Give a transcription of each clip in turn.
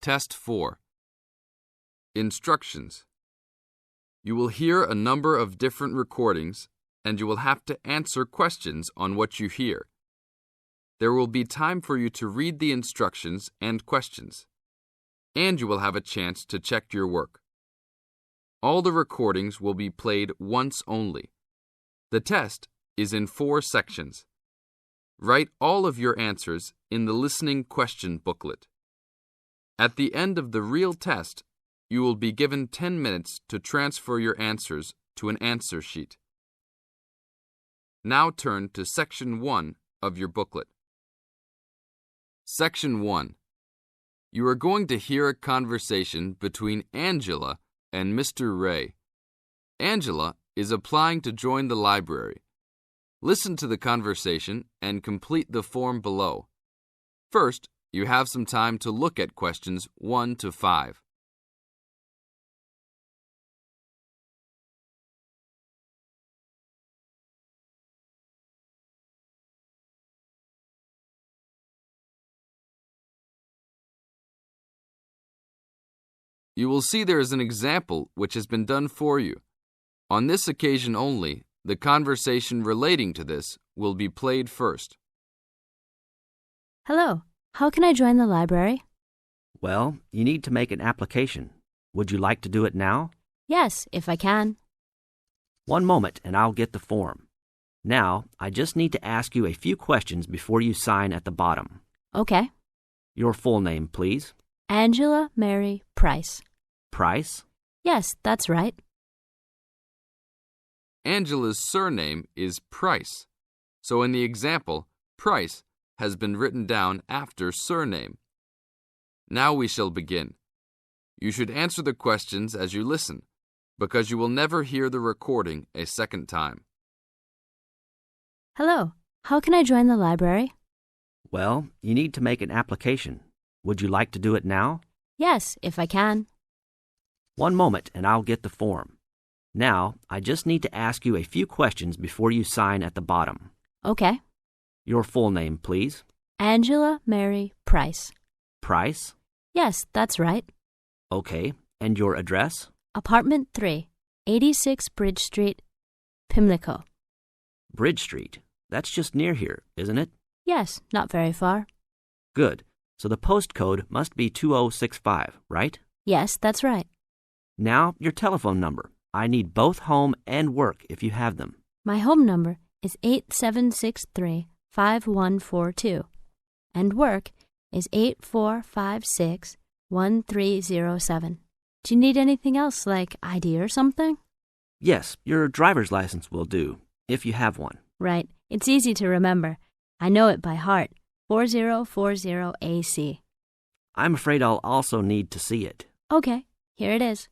Test 4. Instructions. You will hear a number of different recordings, and you will have to answer questions on what you hear. There will be time for you to read the instructions and questions, and you will have a chance to check your work. All the recordings will be played once only. The test is in 4 sections. Write all of your answers in the listening question booklet. At the end of the real test, you will be given 10 minutes to transfer your answers to an answer sheet. Now turn to Section 1 of your booklet. Section 1. You are going to hear a conversation between Angela and Mr. Ray. Angela is applying to join the library. Listen to the conversation and complete the form below. First, you have some time to look at questions 1 to 5. You will see there is an example which has been done for you. On this occasion only, the conversation relating to this will be played first. Hello, how can I join the library? Well, you need to make an application. Would you like to do it now? Yes, if I can. One moment and I'll get the form. Now, I just need to ask you a few questions before you sign at the bottom. Okay. Your full name, please. Angela Mary Price. Price? Yes, that's right. Angela's surname is Price, so in the example, Price has been written down after surname. Now we shall begin. You should answer the questions as you listen, because you will never hear the recording a second time. Hello, how can I join the library? Well, you need to make an application. Would you like to do it now? Yes, if I can. One moment and I'll get the form. Now, I just need to ask you a few questions before you sign at the bottom. Okay. Your full name, please. Angela Mary Price. Price? Yes, that's right. Okay, and your address? Apartment 3, 86 Bridge Street, Pimlico. Bridge Street. That's just near here, isn't it? Yes, not very far. Good. So the postcode must be 2065, right? Yes, that's right. Now, your telephone number. I need both home and work if you have them. My home number is 8763-5142, and work is 8456-1307. Do you need anything else like ID or something? Yes, your driver's license will do, if you have one. Right. It's easy to remember. I know it by heart. 4040AC. I'm afraid I'll also need to see it. Okay, here it is.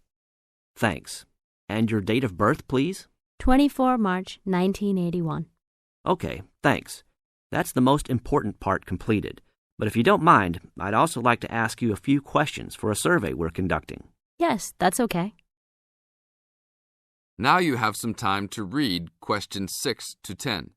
Thanks. And your date of birth, please? 24 March 1981. Okay, thanks. That's the most important part completed. But if you don't mind, I'd also like to ask you a few questions for a survey we're conducting. Yes, that's okay. Now you have some time to read questions 6 to 10.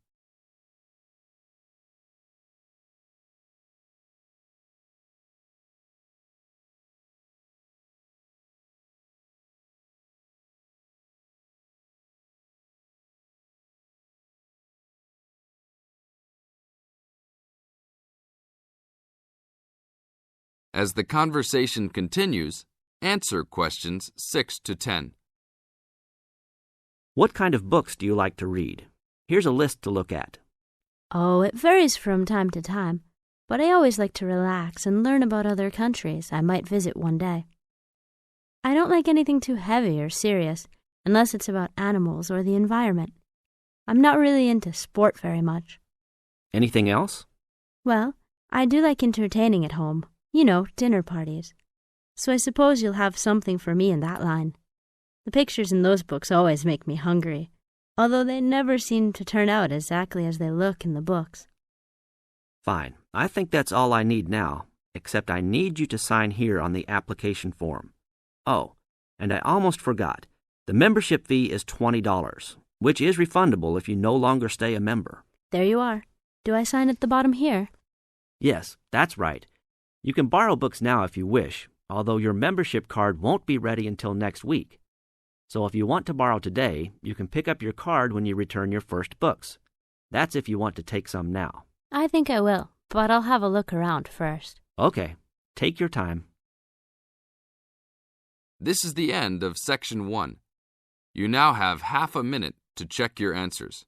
As the conversation continues, answer questions 6 to 10. What kind of books do you like to read? Here's a list to look at. Oh, it varies from time to time, but I always like to relax and learn about other countries I might visit one day. I don't like anything too heavy or serious, unless it's about animals or the environment. I'm not really into sport very much. Anything else? Well, I do like entertaining at home. You know, dinner parties. So I suppose you'll have something for me in that line. The pictures in those books always make me hungry, although they never seem to turn out exactly as they look in the books. Fine. I think that's all I need now, except I need you to sign here on the application form. Oh, and I almost forgot. The membership fee is $20, which is refundable if you no longer stay a member. There you are. Do I sign at the bottom here? Yes, that's right. You can borrow books now if you wish, although your membership card won't be ready until next week. So if you want to borrow today, you can pick up your card when you return your first books. That's if you want to take some now. I think I will, but I'll have a look around first. Okay, take your time. This is the end of Section 1. You now have half a minute to check your answers.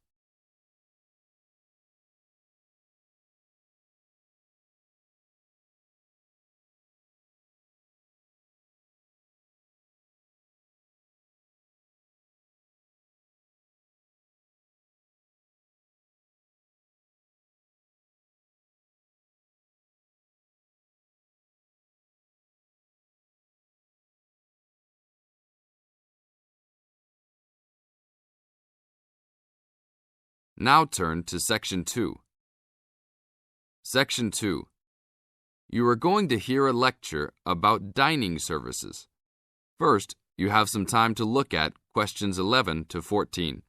Now turn to Section 2. Section 2. You are going to hear a lecture about dining services. First, you have some time to look at questions 11 to 14.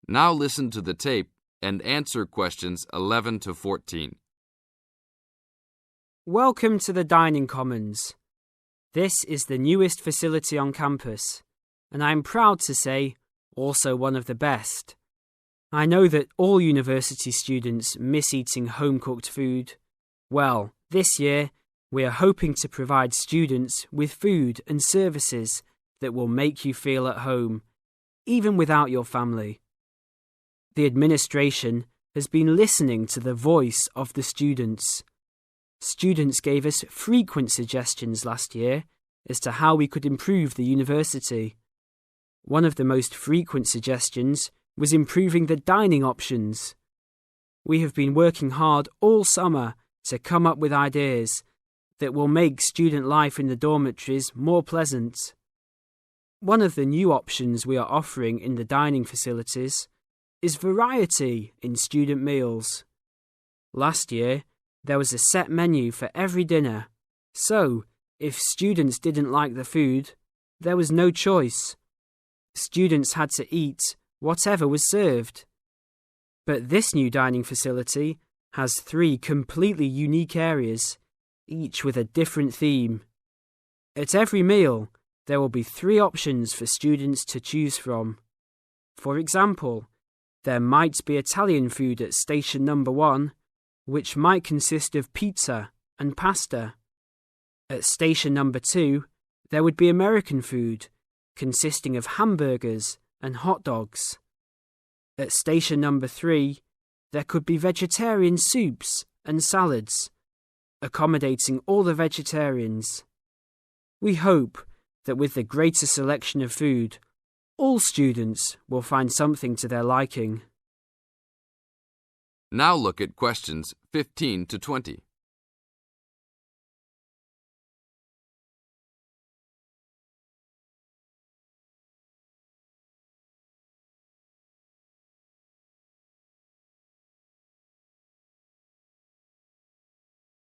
Now listen to the tape and answer questions 11 to 14. Welcome to the Dining Commons. This is the newest facility on campus, and I'm proud to say, also one of the best. I know that all university students miss eating home-cooked food. Well, this year, we are hoping to provide students with food and services that will make you feel at home, even without your family. The administration has been listening to the voice of the students. Students gave us frequent suggestions last year as to how we could improve the university. One of the most frequent suggestions was improving the dining options. We have been working hard all summer to come up with ideas that will make student life in the dormitories more pleasant. One of the new options we are offering in the dining facilities is variety in student meals. Last year, there was a set menu for every dinner, so if students didn't like the food, there was no choice. Students had to eat whatever was served. But this new dining facility has 3 completely unique areas, each with a different theme. At every meal, there will be 3 options for students to choose from. For example, there might be Italian food at station number 1, which might consist of pizza and pasta. At station number 2, there would be American food, consisting of hamburgers and hot dogs. At station number 3, there could be vegetarian soups and salads, accommodating all the vegetarians. We hope that with the greater selection of food, all students will find something to their liking. Now look at questions 15 to 20.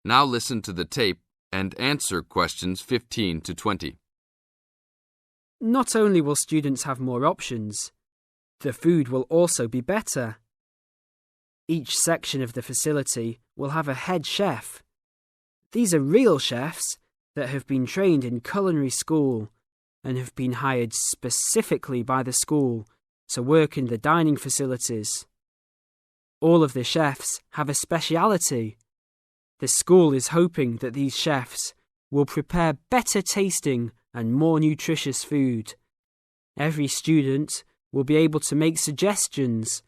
Now listen to the tape and answer questions 15 to 20. Not only will students have more options, the food will also be better. Each section of the facility will have a head chef. These are real chefs that have been trained in culinary school and have been hired specifically by the school to work in the dining facilities. All of the chefs have a speciality. The school is hoping that these chefs will prepare better tasting and more nutritious food. Every student will be able to make suggestions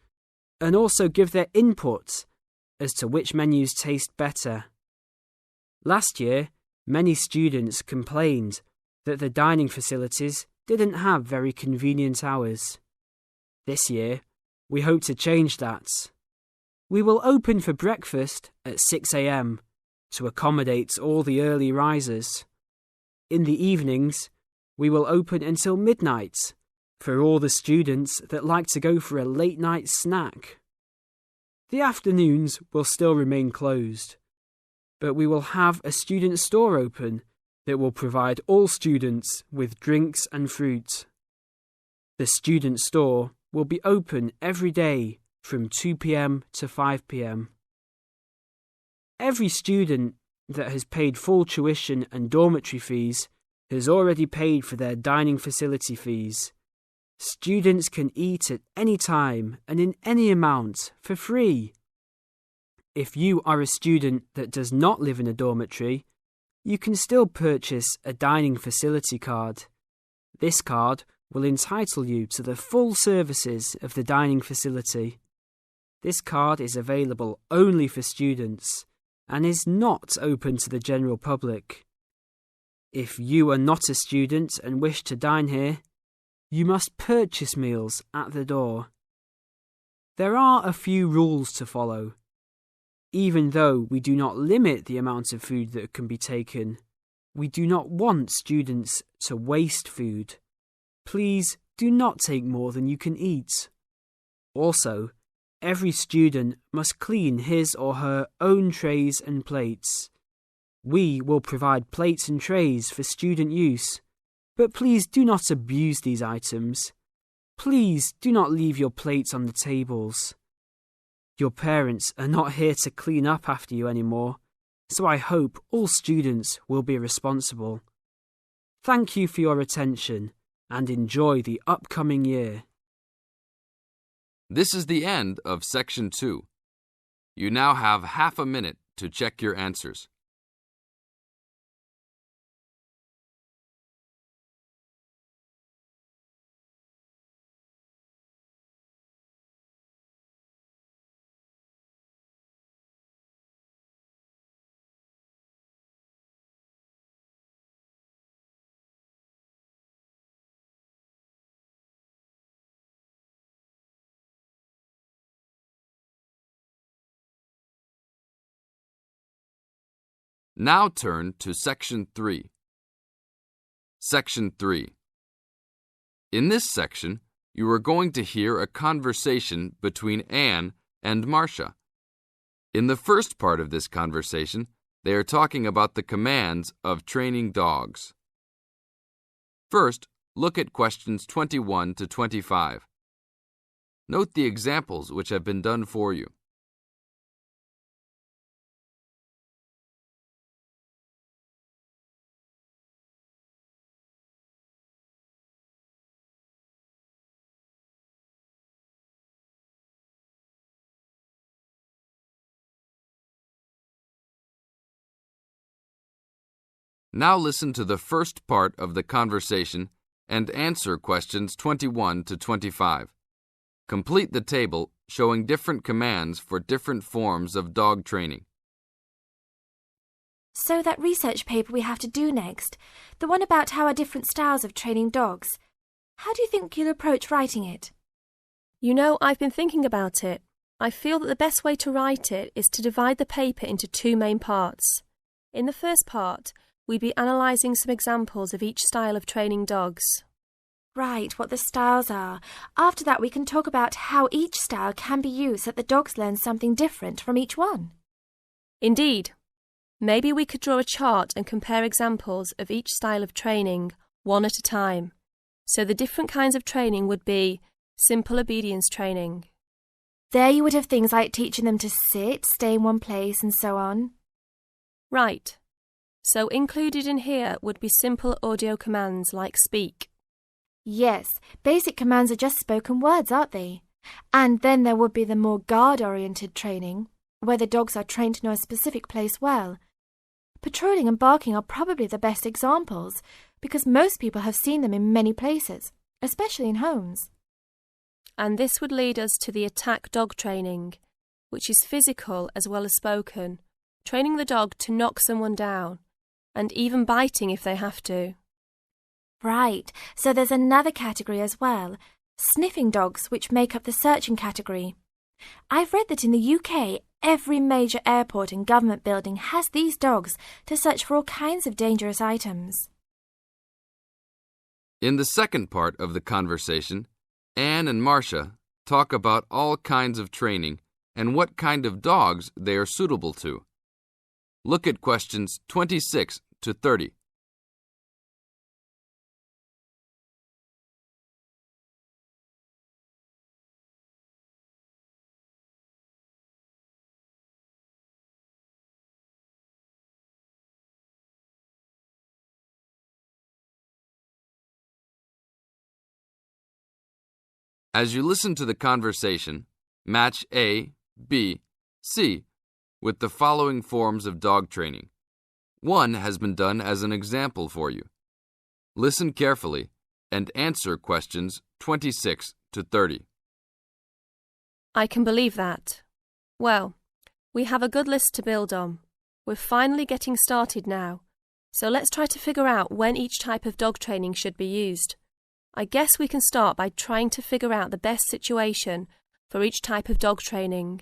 and also give their input as to which menus taste better. Last year, many students complained that the dining facilities didn't have very convenient hours. This year, we hope to change that. We will open for breakfast at 6 a.m. to accommodate all the early risers. In the evenings, we will open until midnight for all the students that like to go for a late-night snack. The afternoons will still remain closed, but we will have a student store open It will provide all students with drinks and fruit. The student store will be open every day from 2 p.m. to 5 p.m. Every student that has paid full tuition and dormitory fees has already paid for their dining facility fees. Students can eat at any time and in any amount for free. If you are a student that does not live in a dormitory, you can still purchase a dining facility card. This card will entitle you to the full services of the dining facility. This card is available only for students and is not open to the general public. If you are not a student and wish to dine here, you must purchase meals at the door. There are a few rules to follow. Even though we do not limit the amount of food that can be taken, we do not want students to waste food. Please do not take more than you can eat. Also, every student must clean his or her own trays and plates. We will provide plates and trays for student use, but please do not abuse these items. Please do not leave your plates on the tables. Your parents are not here to clean up after you anymore, so I hope all students will be responsible. Thank you for your attention and enjoy the upcoming year. This is the end of Section 2. You now have half a minute to check your answers. Now turn to Section 3. Section 3. In this section, you are going to hear a conversation between Anne and Marcia. In the first part of this conversation, they are talking about the commands of training dogs. First, look at questions 21 to 25. Note the examples which have been done for you. Now listen to the first part of the conversation and answer questions 21 to 25. Complete the table showing different commands for different forms of dog training. So that research paper we have to do next, the one about how are different styles of training dogs, how do you think you'll approach writing it? You know, I've been thinking about it. I feel that the best way to write it is to divide the paper into two main parts. In the first part, we'd be analysing some examples of each style of training dogs. Right, what the styles are. After that we can talk about how each style can be used so that the dogs learn something different from each one. Indeed. Maybe we could draw a chart and compare examples of each style of training, one at a time. So the different kinds of training would be simple obedience training. There you would have things like teaching them to sit, stay in one place and so on. Right. So included in here would be simple audio commands like speak. Yes, basic commands are just spoken words, aren't they? And then there would be the more guard-oriented training, where the dogs are trained to know a specific place well. Patrolling and barking are probably the best examples, because most people have seen them in many places, especially in homes. And this would lead us to the attack dog training, which is physical as well as spoken, training the dog to knock someone down, and even biting if they have to. Right, so there's another category as well, sniffing dogs, which make up the searching category. I've read that in the UK, every major airport and government building has these dogs to search for all kinds of dangerous items. In the second part of the conversation, Anne and Marcia talk about all kinds of training and what kind of dogs they are suitable to. Look at questions 26 to 30. As you listen to the conversation, match A, B, C with the following forms of dog training. One has been done as an example for you. Listen carefully and answer questions 26 to 30. I can believe that. Well, we have a good list to build on. We're finally getting started now, so let's try to figure out when each type of dog training should be used. I guess we can start by trying to figure out the best situation for each type of dog training.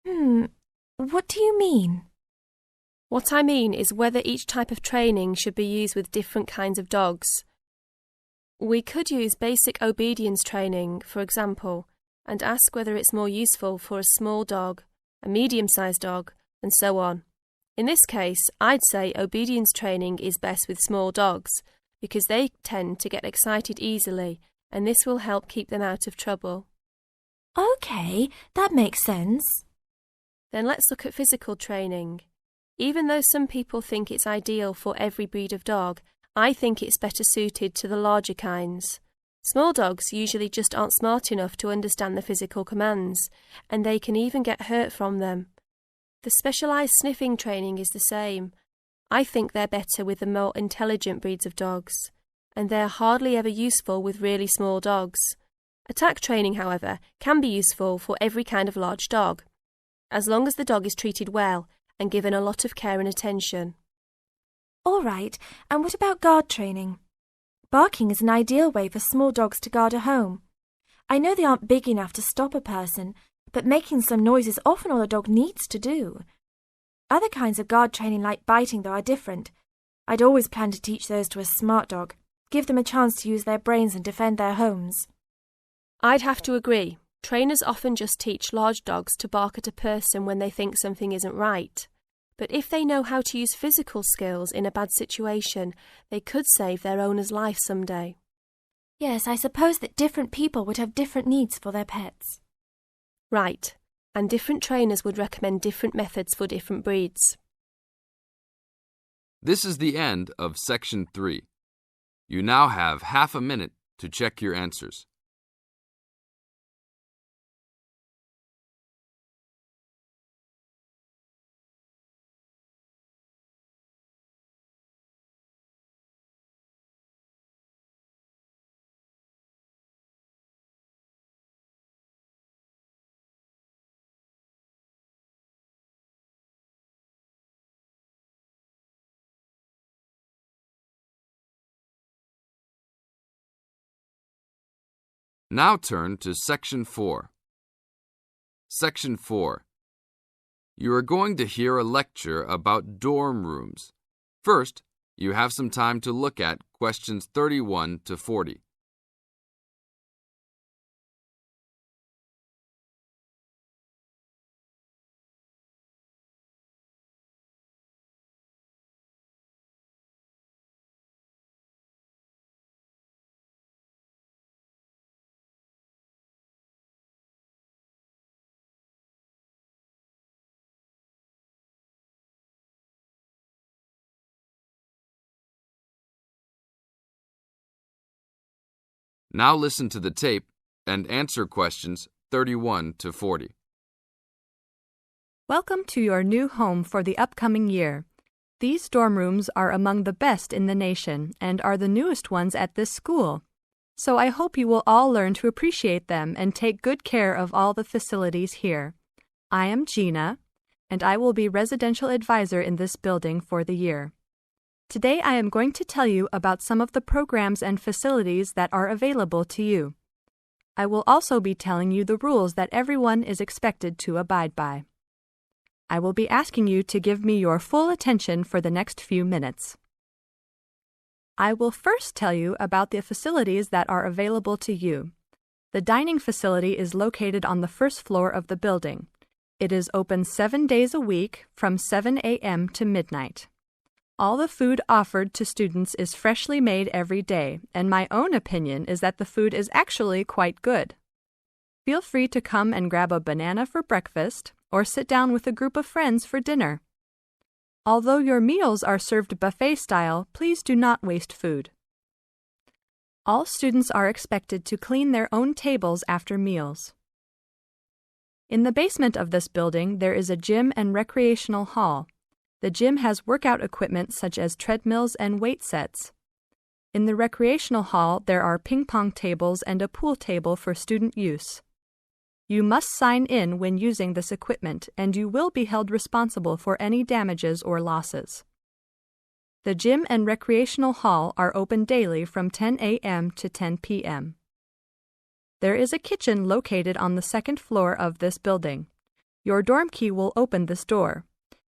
What do you mean? What I mean is whether each type of training should be used with different kinds of dogs. We could use basic obedience training, for example, and ask whether it's more useful for a small dog, a medium-sized dog, and so on. In this case, I'd say obedience training is best with small dogs, because they tend to get excited easily, and this will help keep them out of trouble. Okay, that makes sense. Then let's look at physical training. Even though some people think it's ideal for every breed of dog, I think it's better suited to the larger kinds. Small dogs usually just aren't smart enough to understand the physical commands, and they can even get hurt from them. The specialised sniffing training is the same. I think they're better with the more intelligent breeds of dogs, and they're hardly ever useful with really small dogs. Attack training, however, can be useful for every kind of large dog, as long as the dog is treated well and given a lot of care and attention. All right, and what about guard training? Barking is an ideal way for small dogs to guard a home. I know they aren't big enough to stop a person, but making some noise is often all a dog needs to do. Other kinds of guard training like biting, though, are different. I'd always plan to teach those to a smart dog, give them a chance to use their brains and defend their homes. I'd have to agree. Trainers often just teach large dogs to bark at a person when they think something isn't right. But if they know how to use physical skills in a bad situation, they could save their owner's life someday. Yes, I suppose that different people would have different needs for their pets. Right, and different trainers would recommend different methods for different breeds. This is the end of Section 3. You now have half a minute to check your answers. Now turn to Section 4. Section 4. You are going to hear a lecture about dorm rooms. First, you have some time to look at questions 31 to 40. Now listen to the tape and answer questions 31 to 40. Welcome to your new home for the upcoming year. These dorm rooms are among the best in the nation and are the newest ones at this school. So I hope you will all learn to appreciate them and take good care of all the facilities here. I am Gina, and I will be residential advisor in this building for the year. Today I am going to tell you about some of the programs and facilities that are available to you. I will also be telling you the rules that everyone is expected to abide by. I will be asking you to give me your full attention for the next few minutes. I will first tell you about the facilities that are available to you. The dining facility is located on the first floor of the building. It is open 7 days a week from 7 a.m. to midnight. All the food offered to students is freshly made every day, and my own opinion is that the food is actually quite good. Feel free to come and grab a banana for breakfast or sit down with a group of friends for dinner. Although your meals are served buffet style, please do not waste food. All students are expected to clean their own tables after meals. In the basement of this building, there is a gym and recreational hall. The gym has workout equipment such as treadmills and weight sets. In the recreational hall, there are ping pong tables and a pool table for student use. You must sign in when using this equipment, and you will be held responsible for any damages or losses. The gym and recreational hall are open daily from 10 a.m. to 10 p.m. There is a kitchen located on the second floor of this building. Your dorm key will open this door.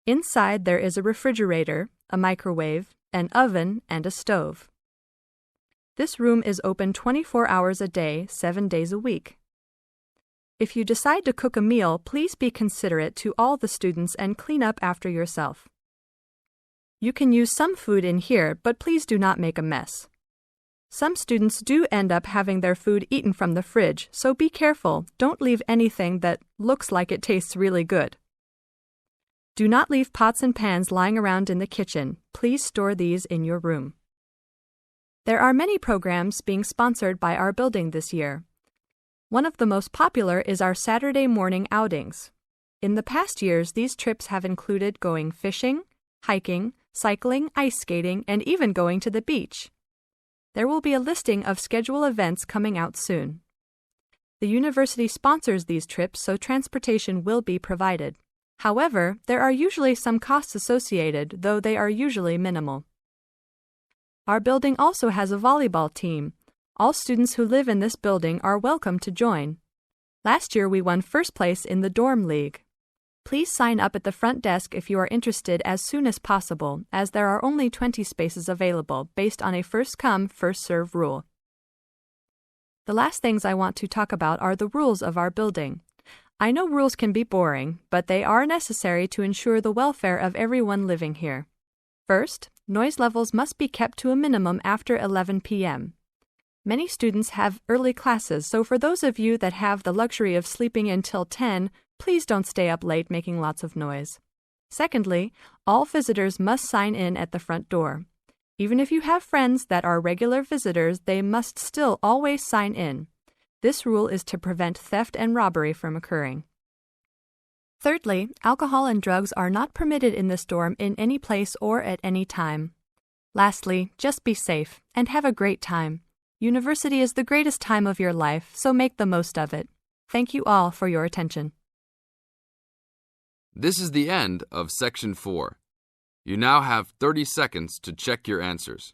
Inside there is a refrigerator, a microwave, an oven, and a stove. This room is open 24 hours a day, 7 days a week. If you decide to cook a meal, please be considerate to all the students and clean up after yourself. You can use some food in here, but please do not make a mess. Some students do end up having their food eaten from the fridge, so be careful. Don't leave anything that looks like it tastes really good. Do not leave pots and pans lying around in the kitchen. Please store these in your room. There are many programs being sponsored by our building this year. One of the most popular is our Saturday morning outings. In the past years, these trips have included going fishing, hiking, cycling, ice skating, and even going to the beach. There will be a listing of scheduled events coming out soon. The university sponsors these trips, so transportation will be provided. However, there are usually some costs associated, though they are usually minimal. Our building also has a volleyball team. All students who live in this building are welcome to join. Last year we won first place in the dorm league. Please sign up at the front desk if you are interested as soon as possible, as there are only 20 spaces available based on a first-come, first-served rule. The last things I want to talk about are the rules of our building. I know rules can be boring, but they are necessary to ensure the welfare of everyone living here. First, noise levels must be kept to a minimum after 11 p.m. Many students have early classes, so for those of you that have the luxury of sleeping until 10, please don't stay up late making lots of noise. Secondly, all visitors must sign in at the front door. Even if you have friends that are regular visitors, they must still always sign in. This rule is to prevent theft and robbery from occurring. Thirdly, alcohol and drugs are not permitted in this dorm in any place or at any time. Lastly, just be safe and have a great time. University is the greatest time of your life, so make the most of it. Thank you all for your attention. This is the end of Section 4. You now have 30 seconds to check your answers.